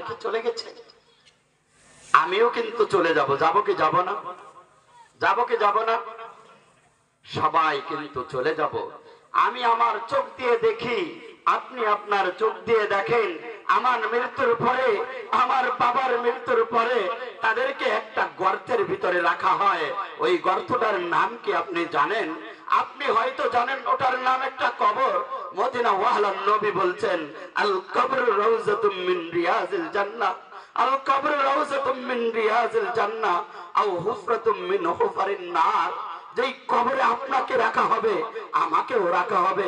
রেখে চলে গেছে। আমিও কিন্তু চলে যাব, যাব কি যাব না? যাব কি যাব না? সবাই কিন্তু চলে যাব। আমি আমার চোখ দিয়ে দেখি, আপনি আপনার চোখ দিয়ে দেখেন। আমার মৃত্যুর পরে, আমার বাবার মৃত্যুর পরে তাদেরকে একটা গর্তের ভিতরে রাখা হয়। ওই গর্তটার নাম কি আপনি জানেন? আপনি হয়তো জানেন, ওটার নাম একটা কবর। মদিনা ওয়ালার নবী বলছেন, আল কবর রাউযাতুম মিন রিয়াজিল জান্নাহ, আল কবর রাউযাতুম মিন রিয়াজিল জান্নাহ আও হুফরাতুম মিন হুফারিন নার। যেই কবরে আপনাকে রাখা হবে, আমাকেও রাখা হবে,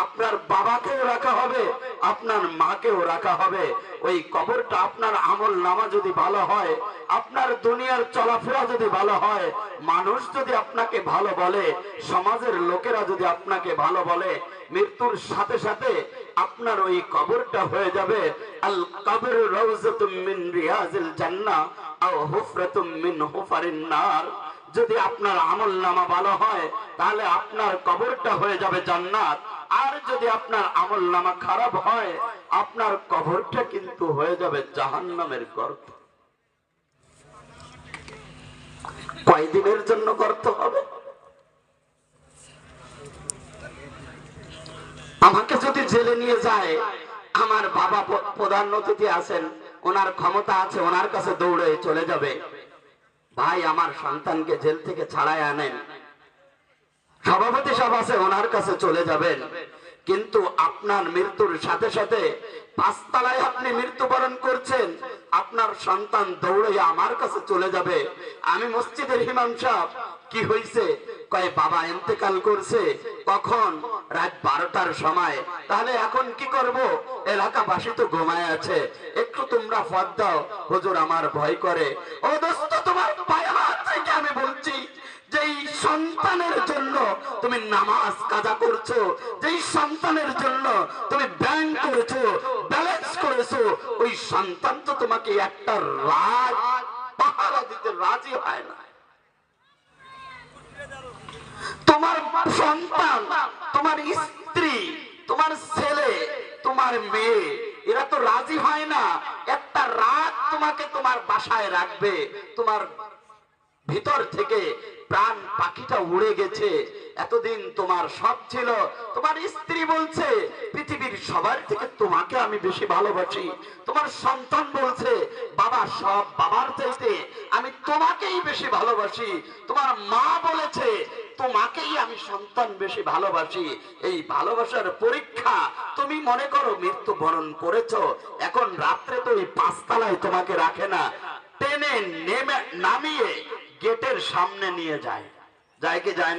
আপনার বাবাকেও রাখা হবে, আপনার মাকেও রাখা হবে। ওই কবরটা আপনার আমল নামা যদি ভালো হয়, আপনার দুনিয়ার চলাফেরা যদি ভালো হয়, মানুষ যদি আপনাকে ভালো বলে, সমাজের লোকেরা যদি আপনাকে ভালো বলে, মৃত্যুর সাথে সাথে আপনার ওই কবরটা হয়ে যাবে আল কবর রাউযাতুম মিন রিয়াজিল জান্নাহ আও হুফরাতুম মিন হুফারিন নার। যদি আপনার আমল নামা ভালো হয়, তাহলে আপনার কবরটা হয়ে যাবে জান্নাত। আর যদি আপনার আমল নামা খারাপ হয়, আপনার কবরটা কিন্তু হয়ে যাবে জাহান্নামের গর্ত। কয়দিনের জন্য গর্ত হবে? আমাকে যদি জেলে নিয়ে যায়, আমার বাবা প্রধান অতিথি আছেন, ওনার ক্ষমতা আছে, ওনার কাছে দৌড়ে চলে যাবে, ভাই আমার সন্তানকে জেল থেকে ছাড়াই আনেন, সভাপতি সাহেব আছে, ওনার কাছে চলে যাবেন। কিন্তু আপনার মৃত্যুর সাথে সাথে পাঁচতলায় আপনি মৃত্যুবরণ করছেন, আপনার সন্তান দৌড়ে আমার কাছে চলে যাবে। আমি মসজিদের ইমাম সাহেব, কি হয়েছে? কয় বাবা ইন্তেকাল করছে। কখন? রাত 12টার সময়। তাহলে এখন কি করব? এলাকাবাসী তো ঘুমায় আছে, একটু তোমরা ফত দাও। হুজুর আমার ভয় করে। ও দোস্ত, তোমার পায়ে হাত রেখে আমি বলছি, যেই সন্তানের জন্য তুমি নামাজ কাজা করছো, যেই সন্তানের জন্য তুমি ব্যাংক করেছো, ব্যালেন্স করেছো, ওই সন্তান তো তোমাকে একটা রাত পাহারা দিতে রাজি হয় না। তোমার সন্তান, তোমার স্ত্রী, তোমার ছেলে, তোমার মেয়ে, এরা তো রাজি হয় না একটা রাত তোমাকে তোমার বাসায় রাখবে। তোমার ভিতর থেকে প্রাণ পাখিটা উড়ে গেছে। এতদিন তোমার সব ছিল। তোমার স্ত্রী বলছে, পৃথিবীর সবার থেকে তোমাকে আমি বেশি ভালোবাসি। তোমার সন্তান বলছে, বাবা সব বাবার চাইতে আমি তোমাকেই বেশি ভালোবাসি। তোমার মা বলেছে, তোমাকেই আমি সন্তান বেশি ভালোবাসি। এই ভালোবাসার পরীক্ষা তুমি মনে করো মৃত্যুবরণ করেছো। এখন রাত্রে তো ওই পাঁচতলায় তোমাকে রাখে না, টেনে নামিয়ে গেটের সামনে নিয়ে যায়। যায় কি যায় না?